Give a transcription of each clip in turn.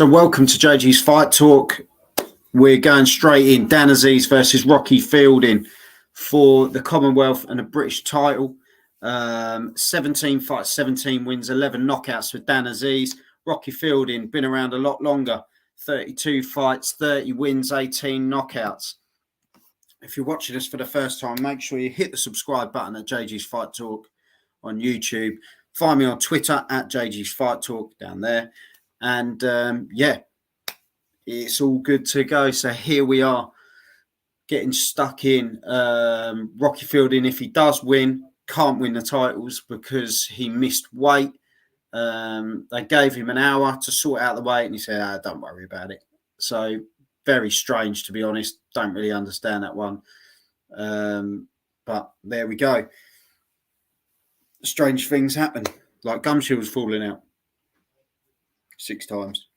So welcome to JG's Fight Talk. We're going straight in. Dan Azeez versus Rocky Fielding for the Commonwealth and the British title. 17 fights, 17 wins, 11 knockouts for Dan Azeez. Rocky Fielding, been around a lot longer. 32 fights, 30 wins, 18 knockouts. If you're watching us for the first time, make sure you hit the subscribe button at JG's Fight Talk on YouTube. Find me on Twitter at JG's Fight Talk down there. And it's all good to go. So here we are getting stuck in. Rocky Fielding, if he does win, can't win the titles because he missed weight. They gave him an hour to sort out the weight and he said, don't worry about it. So very strange, to be honest. Don't really understand that one. But there we go. Strange things happen, like gum shields falling out 6 times.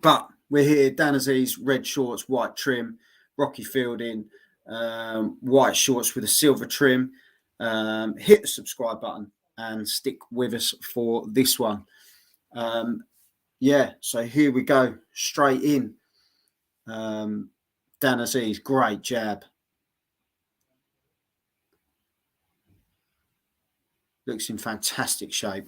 But we're here. Dan Azeez, red shorts, white trim. Rocky Fielding, white shorts with a silver trim. Hit the subscribe button and stick with us for this one. So here we go. Straight in. Dan Azeez, great jab. Looks in fantastic shape.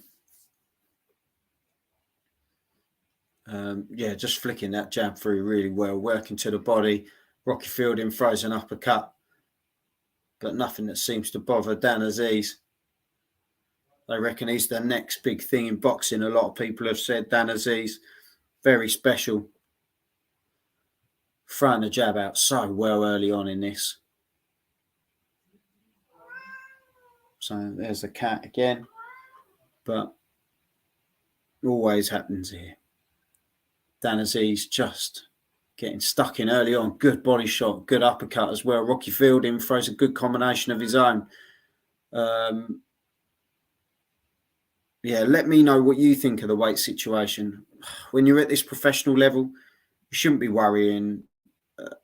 Just flicking that jab through really well, working to the body. Rocky Fielding throws an uppercut, but nothing that seems to bother Dan Azeez. They reckon he's the next big thing in boxing. A lot of people have said Dan Azeez, very special. Throwing the jab out so well early on in this. So there's the cat again, but always happens here. Dan Azeez just getting stuck in early on. Good body shot, good uppercut as well. Rocky Fielding throws a good combination of his own. Let me know what you think of the weight situation. When you're at this professional level, you shouldn't be worrying,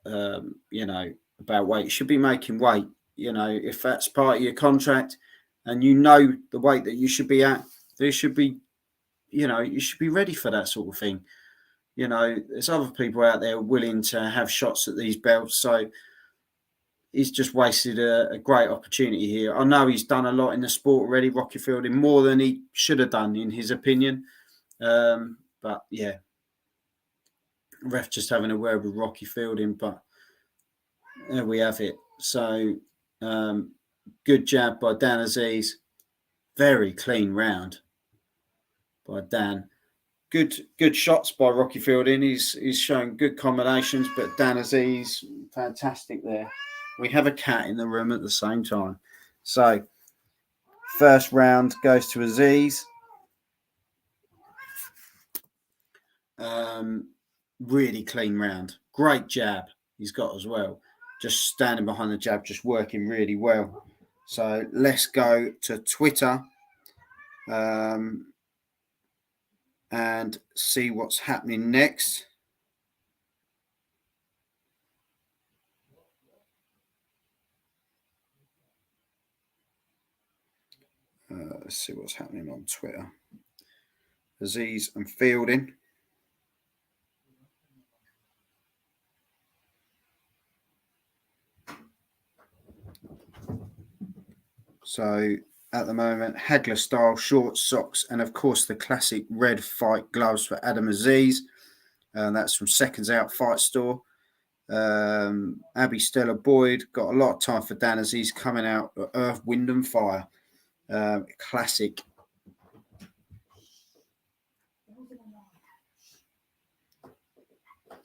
about weight. You should be making weight. If that's part of your contract and you know the weight that you should be at, there should be, you should be ready for that sort of thing. There's other people out there willing to have shots at these belts. So he's just wasted a great opportunity here. I know he's done a lot in the sport already, Rocky Fielding, more than he should have done, in his opinion. Ref just having a word with Rocky Fielding, but there we have it. So good jab by Dan Azeez. Very clean round by Dan. Good shots by Rocky Fielding. He's showing good combinations, but Dan Azeez, fantastic there. We have a cat in the room at the same time. So first round goes to Azeez. Really clean round. Great jab he's got as well. Just standing behind the jab, just working really well. So let's go to Twitter and see what's happening next. Let's see what's happening on Twitter. Azeez and Fielding. So at the moment, Hagler style shorts, socks, and of course the classic red fight gloves for Adam Azeez. That's from Seconds Out Fight Store. Abby Stella Boyd, got a lot of time for Dan Azeez, coming out of Earth, Wind and Fire. Classic.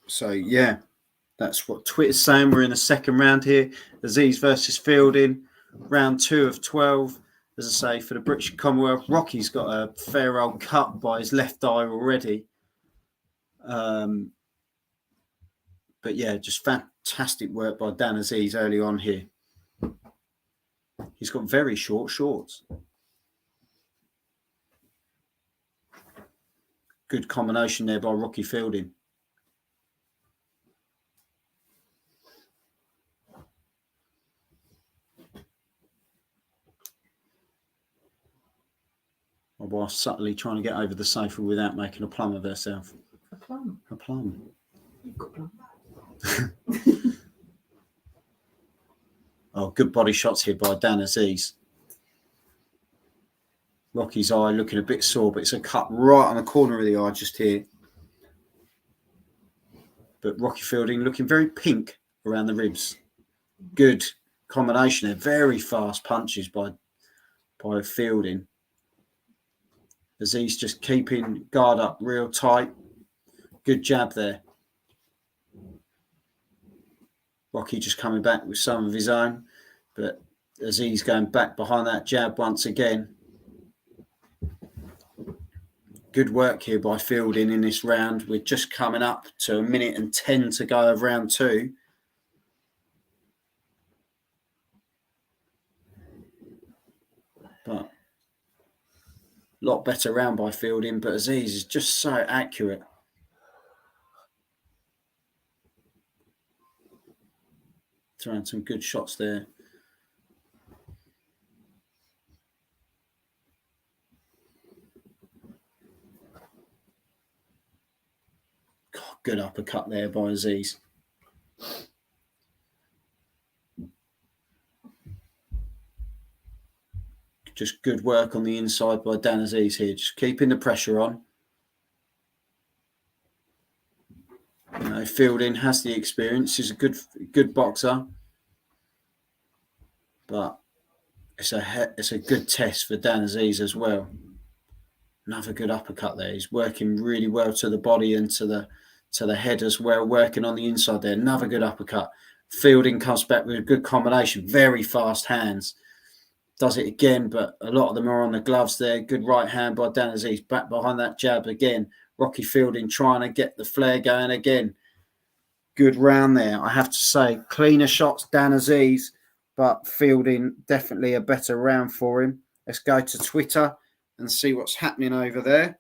So that's what Twitter's saying. We're in the second round here. Azeez versus Fielding. Round 2 of 12. As I say, for the British Commonwealth, Rocky's got a fair old cut by his left eye already. Just fantastic work by Dan Azeez early on here. He's got very short shorts. Good combination there by Rocky Fielding. My wife's subtly trying to get over the sofa without making a plum of herself. plum. A plum. You've got plum. Oh, good body shots here by Dan Azeez. Rocky's eye looking a bit sore, but it's a cut right on the corner of the eye just here. But Rocky Fielding looking very pink around the ribs. Good combination there. Very fast punches by Fielding. Azeez just keeping guard up real tight. Good jab there. Rocky just coming back with some of his own, but Azeez going back behind that jab once again. Good work here by Fielding in this round. We're just coming up to 1 minute and 10 to go of round 2. But a lot better round by Fielding, but Azeez is just so accurate. Throwing some good shots there. God, good uppercut there by Azeez. Just good work on the inside by Dan Azeez here, just keeping the pressure on. You know, Fielding has the experience. He's a good boxer, but it's a good test for Dan Azeez as well. Another good uppercut there. He's working really well to the body and to the head as well, working on the inside there. Another good uppercut. Fielding comes back with a good combination. Very fast hands. Does it again, but a lot of them are on the gloves there. Good right hand by Dan Azeez. Back behind that jab again. Rocky Fielding trying to get the flare going again. Good round there. I have to say, cleaner shots, Dan Azeez, but Fielding definitely a better round for him. Let's go to Twitter and see what's happening over there.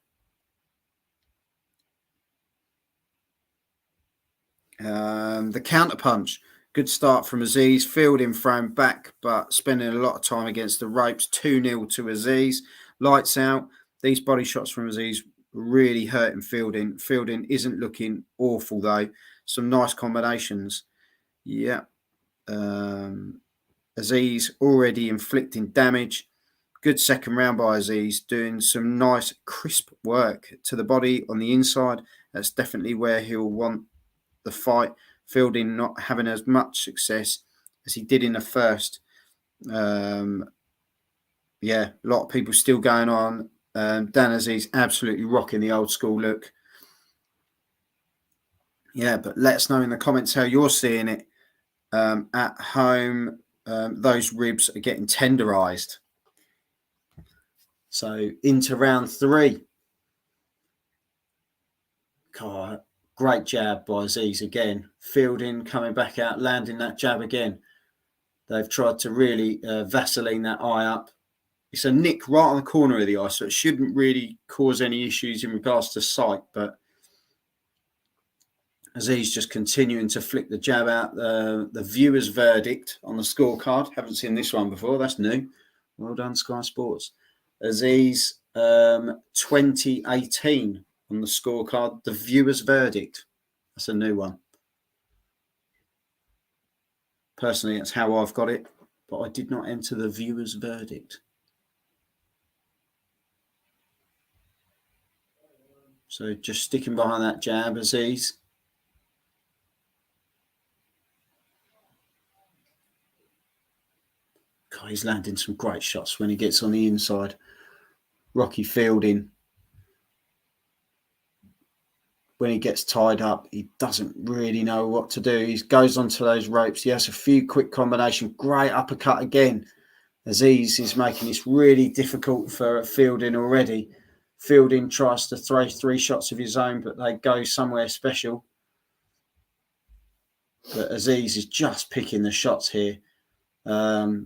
The counter punch. Good start from Azeez. Fielding thrown back, but spending a lot of time against the ropes. 2-0 to Azeez. Lights out. These body shots from Azeez really hurting Fielding. Fielding isn't looking awful, though. Some nice combinations. Yeah. Azeez already inflicting damage. Good second round by Azeez. Doing some nice, crisp work to the body on the inside. That's definitely where he'll want the fight. Fielding not having as much success as he did in the first. Yeah, a lot of people still going on. Dan Azeez absolutely rocking the old school look. Yeah, but let us know in the comments how you're seeing it at home. Those ribs are getting tenderized. So into round 3. God, great jab by Azeez again. Fielding coming back out, landing that jab again. They've tried to really Vaseline that eye up. It's a nick right on the corner of the eye, so it shouldn't really cause any issues in regards to sight. But Azeez just continuing to flick the jab out. The viewer's verdict on the scorecard. Haven't seen this one before. That's new. Well done, Sky Sports. Azeez 2018 on the scorecard. The viewer's verdict. That's a new one. Personally, that's how I've got it, but I did not enter the viewer's verdict. So just sticking behind that jab, Azeez. God, he's landing some great shots when he gets on the inside. Rocky Fielding, when he gets tied up, he doesn't really know what to do. He goes onto those ropes. He has a few quick combinations. Great uppercut again. Azeez is making this really difficult for Fielding already. Fielding tries to throw 3 shots of his own, but they go somewhere special. But Azeez is just picking the shots here. Dan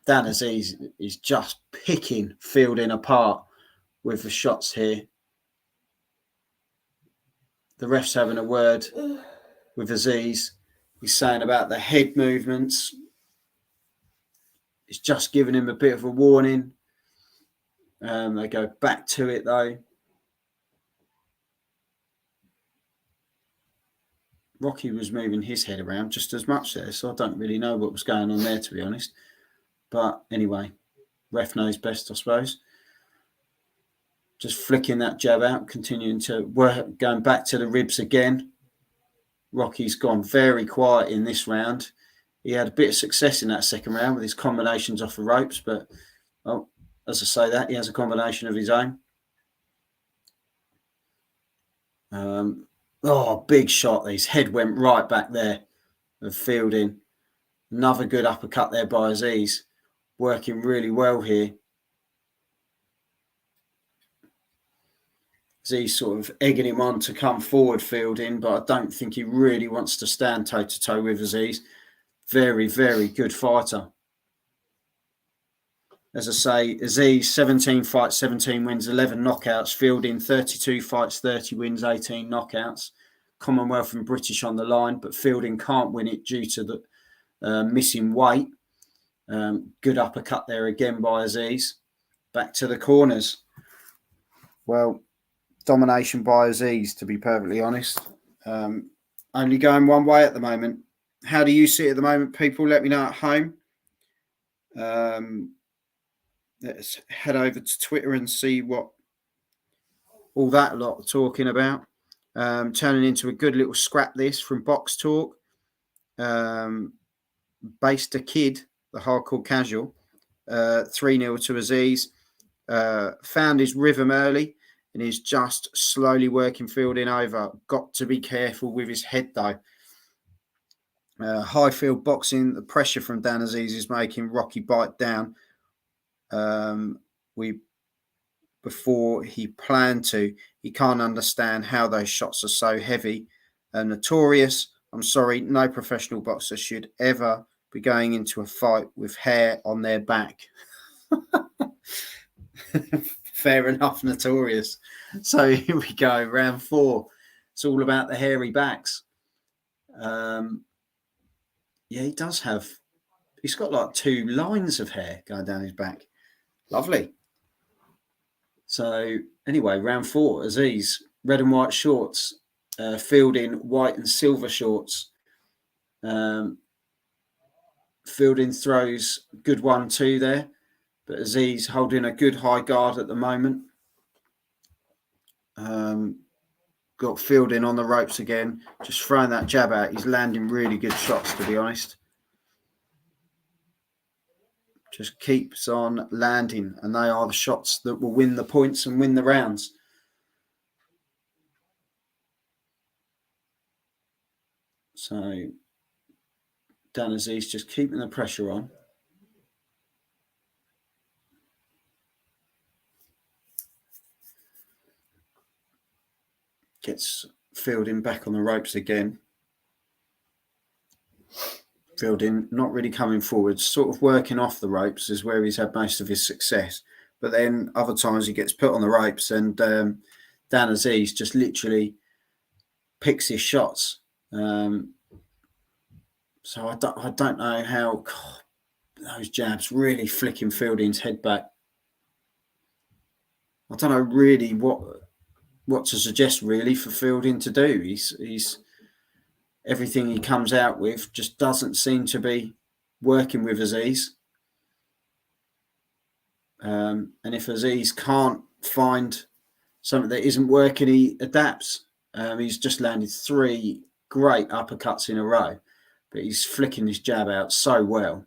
Azeez is just picking Fielding apart with the shots here. The ref's having a word with Azeez. He's saying about the head movements. It's just giving him a bit of a warning. They go back to it though. Rocky was moving his head around just as much there, so I don't really know what was going on there, to be honest. But anyway, ref knows best, I suppose. Just flicking that jab out, continuing to work, going back to the ribs again. Rocky's gone very quiet in this round. He had a bit of success in that second round with his combinations off the ropes, but well, as I say that, he has a combination of his own. Big shot. His head went right back there of Fielding. Another good uppercut there by Azeez. Working really well here. Azeez sort of egging him on to come forward, Fielding, but I don't think he really wants to stand toe-to-toe with Azeez. Very, very good fighter. As I say, Azeez, 17 fights, 17 wins, 11 knockouts. Fielding, 32 fights, 30 wins, 18 knockouts. Commonwealth and British on the line, but Fielding can't win it due to the missing weight. Good uppercut there again by Azeez. Back to the corners. Well, domination by Azeez, to be perfectly honest. Only going one way at the moment. How do you see it at the moment, people? Let me know at home. Let's head over to Twitter and see what all that lot are talking about. Turning into a good little scrap this from Box Talk. Based a Kid, the hardcore casual, 3-0 to Azeez. Found his rhythm early and is just slowly working Fielding over. Got to be careful with his head though. High field boxing, the pressure from Dan Azeez is making Rocky bite down. Before he planned to, he can't understand how those shots are so heavy and notorious. I'm sorry, no professional boxer should ever be going into a fight with hair on their back. Fair enough, notorious. So here we go, round 4. It's all about the hairy backs. Yeah, he does have. He's got like 2 lines of hair going down his back. Lovely. So anyway, round 4, Azeez, red and white shorts, Fielding white and silver shorts. Fielding throws good 1-2 there, but Azeez holding a good high guard at the moment. Got Fielding on the ropes again, just throwing that jab out. He's landing really good shots, to be honest. Just keeps on landing, and they are the shots that will win the points and win the rounds. So Dan Azeez just keeping the pressure on. Gets Fielding back on the ropes again. Fielding not really coming forward, sort of working off the ropes is where he's had most of his success. But then other times he gets put on the ropes and Dan Azeez just literally picks his shots. So I don't know how those jabs really flicking Fielding's head back. I don't know really what to suggest really for Fielding to do. He's everything he comes out with just doesn't seem to be working with Azeez. And if Azeez can't find something that isn't working, he adapts. He's just landed 3 great uppercuts in a row, but he's flicking his jab out so well.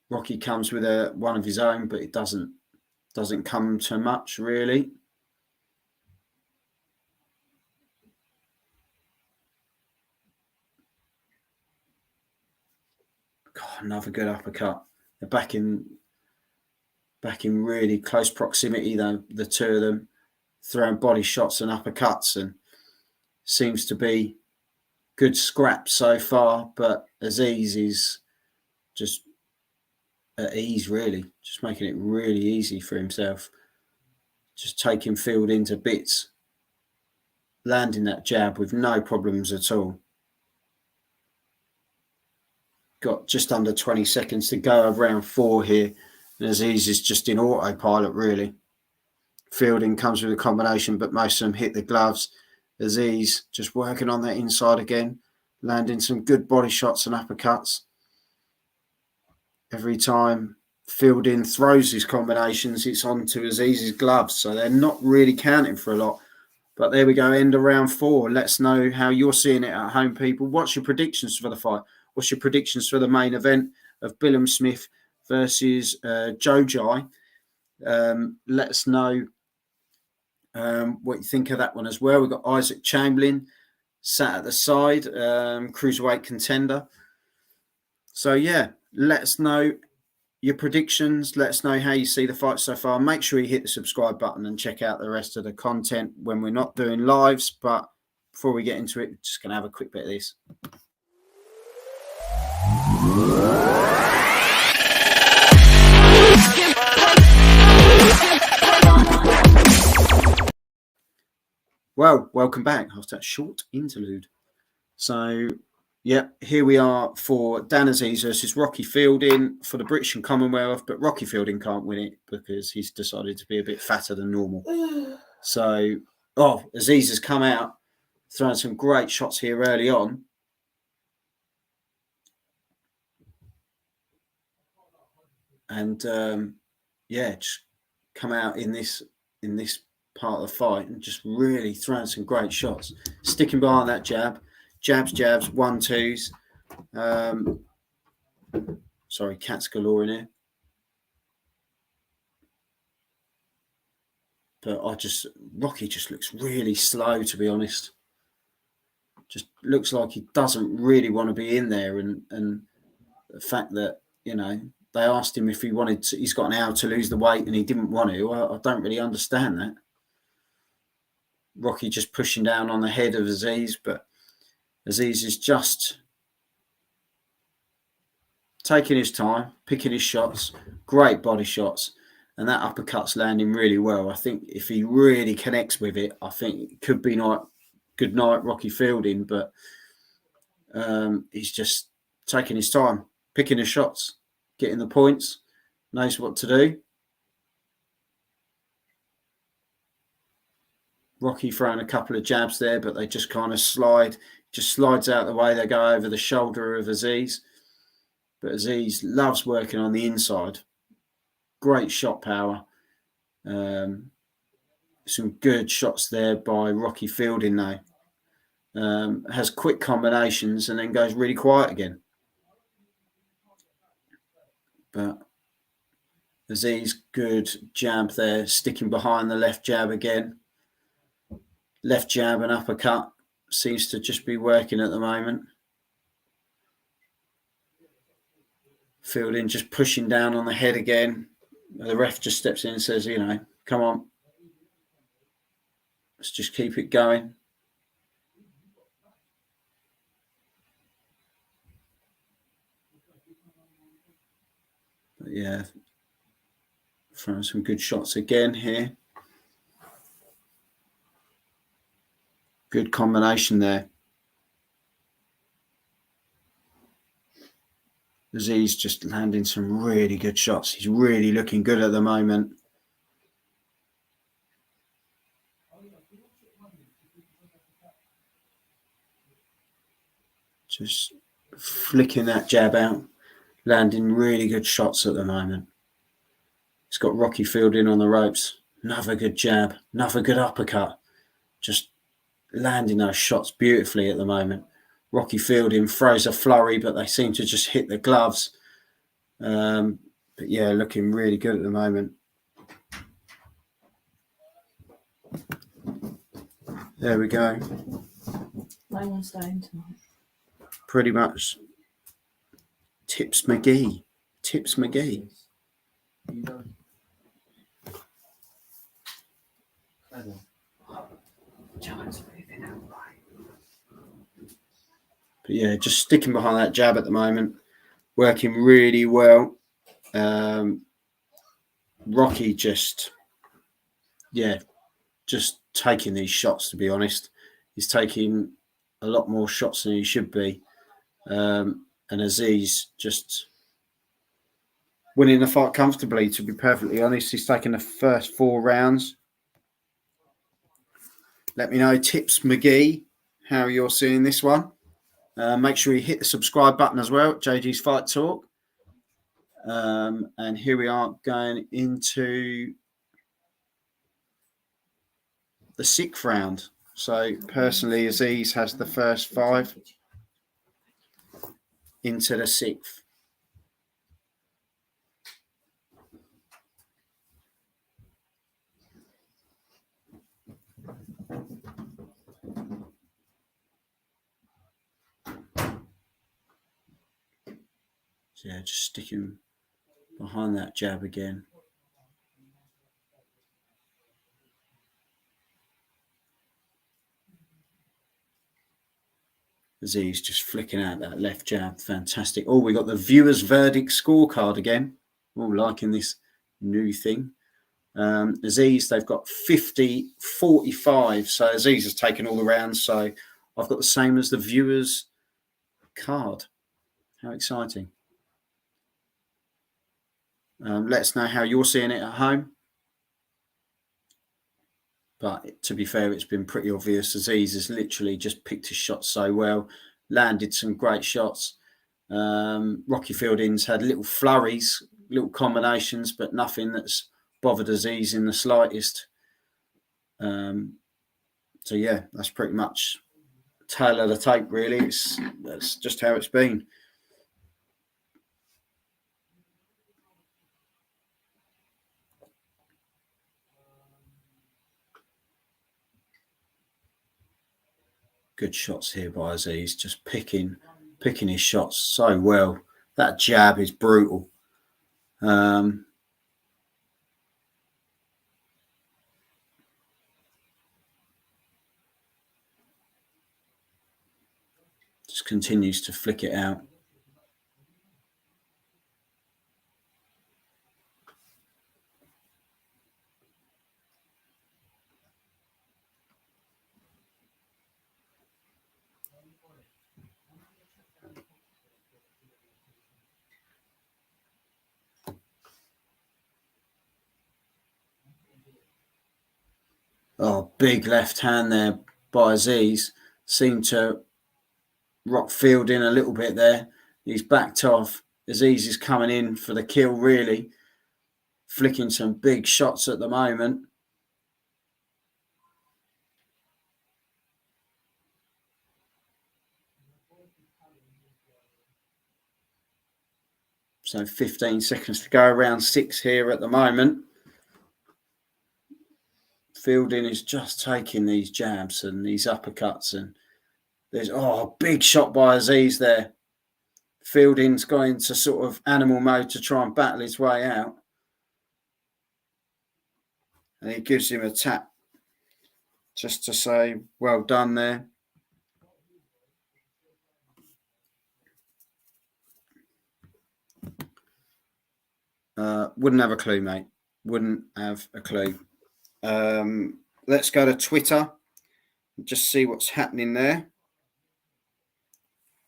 Rocky comes with one of his own, but it doesn't come to much really. God, another good uppercut. They're back in really close proximity though, the 2 of them, throwing body shots and uppercuts, and seems to be good scrap so far, but Azeez is just at ease really, just making it really easy for himself, just taking Fielding to bits, landing that jab with no problems at all. Got just under 20 seconds to go of round 4 here, and Azeez is just in autopilot really. Fielding comes with a combination, but most of them hit the gloves. Azeez just working on that inside again, landing some good body shots and uppercuts. Every time Fielding throws his combinations, it's onto Azeez's gloves, so they're not really counting for a lot. But there we go, end of round 4. Let's know how you're seeing it at home, people. What's your predictions for the fight? What's your predictions for the main event of Billam Smith versus Jojai? Let us know what you think of that one as well. We've got Isaac Chamberlain sat at the side, cruiserweight contender. So, yeah, let us know your predictions. Let us know how you see the fight so far. Make sure you hit the subscribe button and check out the rest of the content when we're not doing lives. But before we get into it, we're just going to have a quick bit of this. Well, welcome back after that short interlude. So, yeah, here we are for Dan Azeez versus Rocky Fielding for the British and Commonwealth, but Rocky Fielding can't win it because he's decided to be a bit fatter than normal. So, Azeez has come out, throwing some great shots here early on. And, just come out in this part of the fight and just really throwing some great shots. Sticking behind that jab. Jabs, 1-2s. Sorry, cats galore in here. But Rocky just looks really slow, to be honest. Just looks like he doesn't really want to be in there. And the fact that, they asked him if he wanted to, he's got an hour to lose the weight and he didn't want to. Well, I don't really understand that. Rocky just pushing down on the head of Azeez, but Azeez is just taking his time, picking his shots, great body shots, and that uppercut's landing really well. I think if he really connects with it, I think it could be good night Rocky Fielding, but he's just taking his time, picking his shots, getting the points, knows what to do. Rocky throwing a couple of jabs there, but they just kind of slides out the way. They go over the shoulder of Azeez. But Azeez loves working on the inside. Great shot power. Some good shots there by Rocky Fielding now. Has quick combinations and then goes really quiet again. But Azeez, good jab there, sticking behind the left jab again. Left jab and uppercut seems to just be working at the moment. Fielding just pushing down on the head again. The ref just steps in and says, come on. Let's just keep it going. But yeah, throwing some good shots again here. Good combination there. Azeez just landing some really good shots. He's really looking good at the moment. Just flicking that jab out, landing really good shots at the moment. He's got Rocky Fielding on the ropes. Another good jab, another good uppercut. Just landing those shots beautifully at the moment. Rocky Fielding throws a flurry, but they seem to just hit the gloves. But yeah, looking really good at the moment. There we go. No one's staying tonight. Pretty much. Tips McGee. But yeah, just sticking behind that jab at the moment, working really well. Rocky just taking these shots, to be honest. He's taking a lot more shots than he should be. And Azeez just winning the fight comfortably, to be perfectly honest. He's taken the first 4 rounds. Let me know, Tips McGee, how you're seeing this one. Make sure you hit the subscribe button as well, JG's Fight Talk. And here we are going into the 6th round. So personally, Azeez has the first 5 into the 6th. So yeah, just sticking behind that jab again. Azeez just flicking out that left jab. Fantastic. Oh, we got the viewers' verdict scorecard again. Oh, liking this new thing. Azeez, they've got 50-45. So Azeez has taken all the rounds. So I've got the same as the viewers' card. How exciting. Let us know how you're seeing it at home. But to be fair, it's been pretty obvious. Azeez has literally just picked his shots so well, landed some great shots. Rocky Fielding's had little flurries, little combinations, but nothing that's bothered Azeez in the slightest. So yeah, that's pretty much tail of the tape, really. That's just how it's been. Good shots here by Azeez, just picking his shots so well. That jab is brutal. Just continues to flick it out. Oh, big left hand there by Azeez. Seemed to rock Fielding a little bit there. He's backed off. Azeez is coming in for the kill, really. Flicking some big shots at the moment. So 15 seconds to go, around 6 here at the moment. Fielding is just taking these jabs and these uppercuts, and there's a big shot by Azeez there. Fielding's going into sort of animal mode to try and battle his way out, and he gives him a tap just to say well done there. Wouldn't have a clue, mate. Wouldn't have a clue. Let's go to Twitter and just see what's happening there.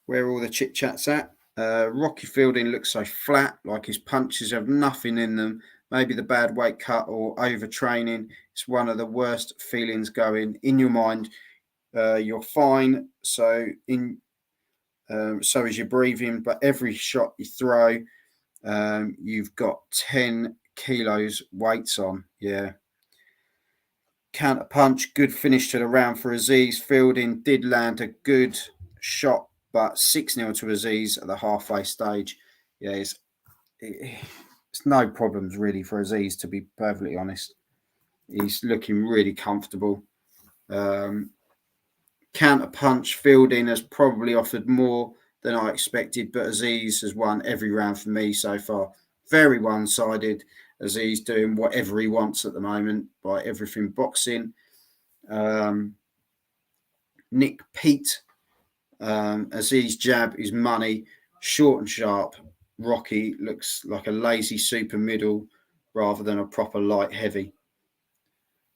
Where all the chit chats at. Rocky Fielding looks so flat, like his punches have nothing in them. Maybe the bad weight cut or overtraining. It's one of the worst feelings going. In your mind, you're fine. So is your breathing. But every shot you throw, you've got 10 kilos weights on. Yeah. Counter punch, good finish to the round for Azeez. Fielding did land a good shot, but 6-0 to Azeez at the halfway stage. Yeah, it's no problems really for Azeez, to be perfectly honest. He's looking really comfortable. Counter punch, Fielding has probably offered more than I expected, but Azeez has won every round for me so far. Very one-sided. Azeez doing whatever he wants at the moment by everything boxing. Nick Pete, Azeez jab is money, short and sharp. Rocky looks like a lazy super middle rather than a proper light heavy.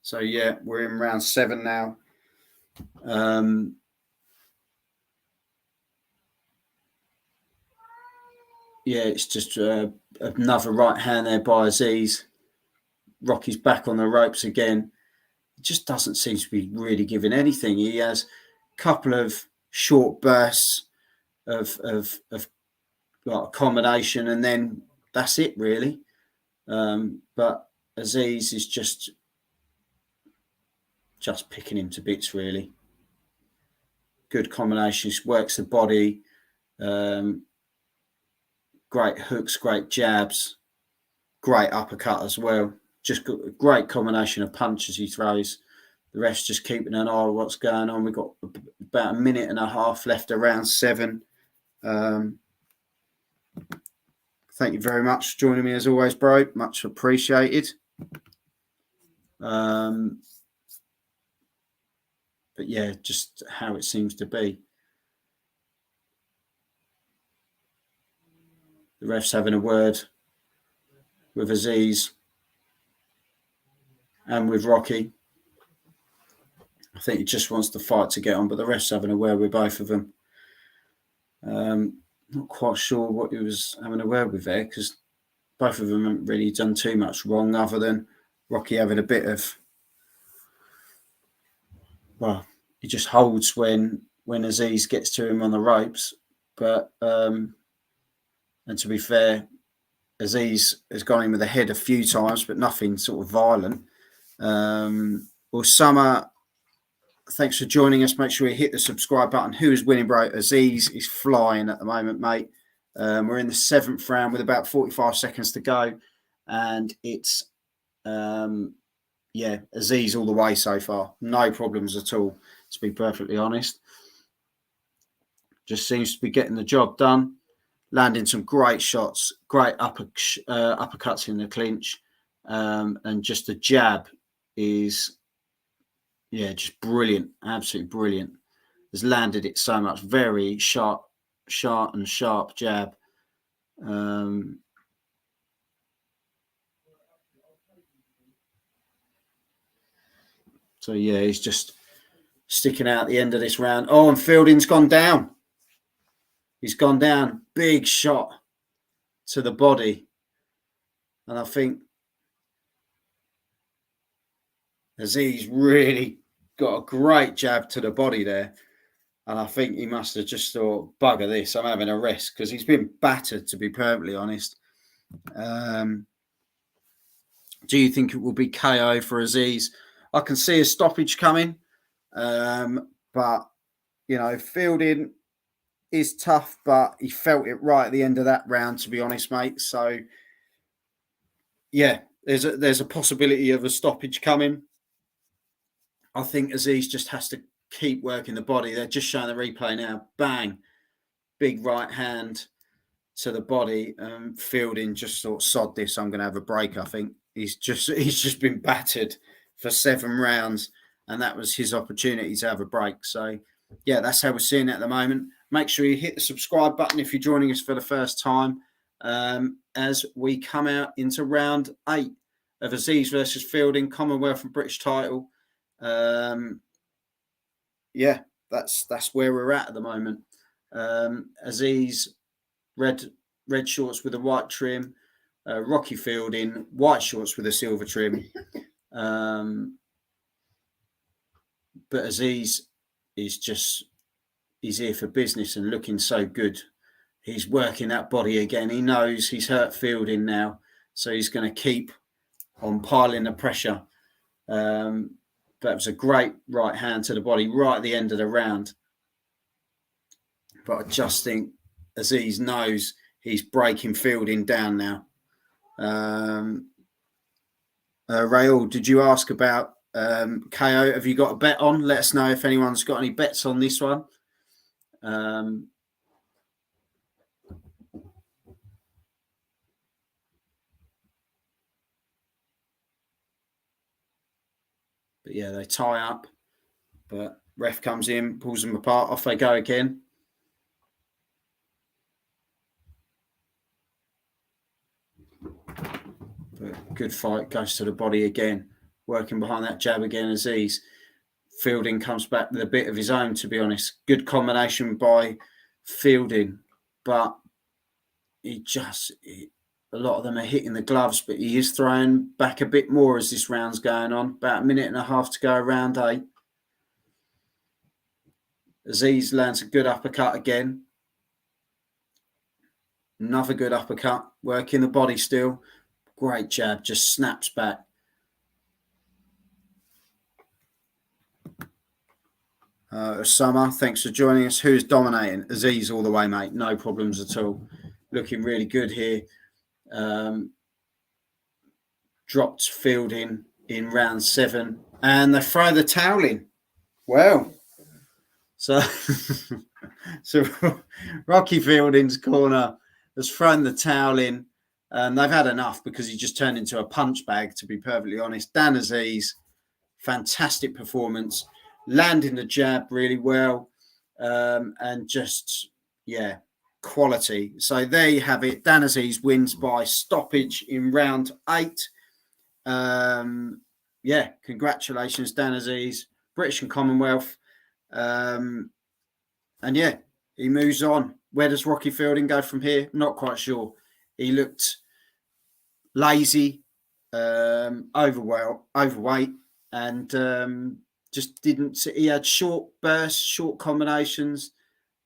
So yeah, we're in round 7 now. Yeah, it's just another right hand there by Azeez. Rocky's back on the ropes again. just doesn't seem to be really giving anything. He has a couple of short bursts of like combination, and then that's it really. But Azeez is just picking him to bits really. Good combinations, works the body, great hooks, great jabs, great uppercut as well. Just got a great combination of punches he throws. The ref's just keeping an eye on what's going on. We've got about a minute and a half left of round 7. Thank you very much for joining me as always, bro. Much appreciated. But yeah, just how it seems to be. The ref's having a word with Azeez and with Rocky. I think he just wants the fight to get on, but the ref's having a word with both of them. Not quite sure what he was having a word with there, because both of them haven't really done too much wrong, other than Rocky having a bit of, well, he just holds when Azeez gets to him on the ropes. But and to be fair, Azeez has gone in with the head a few times, but nothing sort of violent. Osama, thanks for joining us. Make sure you hit the subscribe button. Who is winning, bro? Azeez is flying at the moment, mate. We're in the 7th round with about 45 seconds to go, and it's Azeez all the way so far. No problems at all, to be perfectly honest. Just seems to be getting the job done, landing some great shots, great uppercuts in the clinch, and just the jab is, just brilliant, absolutely brilliant. Has landed it so much, very sharp jab. So yeah, he's just sticking out the end of this round. Oh, and Fielding's gone down. He's gone down. Big shot to the body. And I think Azeez really got a great jab to the body there. And I think he must have just thought, bugger this, I'm having a rest, because he's been battered, to be perfectly honest. Do you think it will be KO for Azeez? I can see a stoppage coming. But, Fielding is tough, but he felt it right at the end of that round, to be honest, mate. So, yeah, there's a possibility of a stoppage coming. I think Azeez just has to keep working the body. They're just showing the replay now. Bang. Big right hand to the body. Fielding just thought, sod this, I'm going to have a break, I think. He's just been battered for 7 rounds, and that was his opportunity to have a break. So, yeah, that's how we're seeing it at the moment. Make sure you hit the subscribe button if you're joining us for the first time, as we come out into round 8 of Azeez versus Fielding, Commonwealth and British title. That's where we're at the moment. Azeez, red shorts with a white trim. Rocky Fielding, white shorts with a silver trim. But Azeez is he's here for business and looking so good. He's working that body again. He knows he's hurt Fielding now, so he's going to keep on piling the pressure. But it was a great right hand to the body right at the end of the round. But I just think Azeez knows he's breaking Fielding down now. Raul, did you ask about KO? Have you got a bet on? Let us know if anyone's got any bets on this one. But yeah, they tie up, but ref comes in, pulls them apart, off they go again. But good fight, goes to the body again, working behind that jab again. Azeez. Fielding comes back with a bit of his own, to be honest. Good combination by Fielding, but a lot of them are hitting the gloves, but he is throwing back a bit more as this round's going on. About a minute and a half to go, round 8. Azeez lands a good uppercut again. Another good uppercut, working the body still. Great jab, just snaps back. Summer, thanks for joining us. Who's dominating? Azeez all the way, mate. No problems at all. Looking really good here. Dropped Fielding in round 7. And they throw the towel in. Well, so Rocky Fielding's corner has thrown the towel in. And they've had enough because he just turned into a punch bag, to be perfectly honest. Dan Azeez, fantastic performance. Landing the jab really well. And just, yeah, quality. So there you have it. Dan Azeez wins by stoppage in round 8. Yeah, congratulations, Dan Azeez, British and Commonwealth. And yeah, he moves on. Where does Rocky Fielding go from here? Not quite sure. He looked lazy, overweight, and just didn't. He had short bursts, short combinations,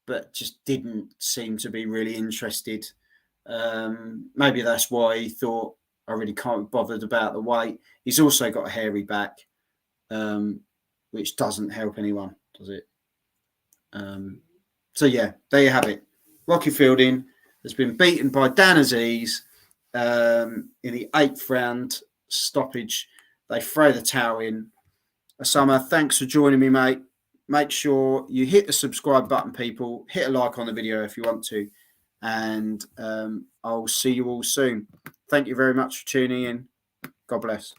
but just didn't seem to be really interested. Maybe that's why he thought, I really can't be bothered about the weight. He's also got a hairy back, which doesn't help anyone, does it? So yeah, there you have it. Rocky Fielding has been beaten by Dan Azeez in the 8th round stoppage. They throw the towel in. Osama, thanks for joining me, mate. Make sure you hit the subscribe button, people. Hit a like on the video if you want to. And I'll see you all soon. Thank you very much for tuning in. God bless.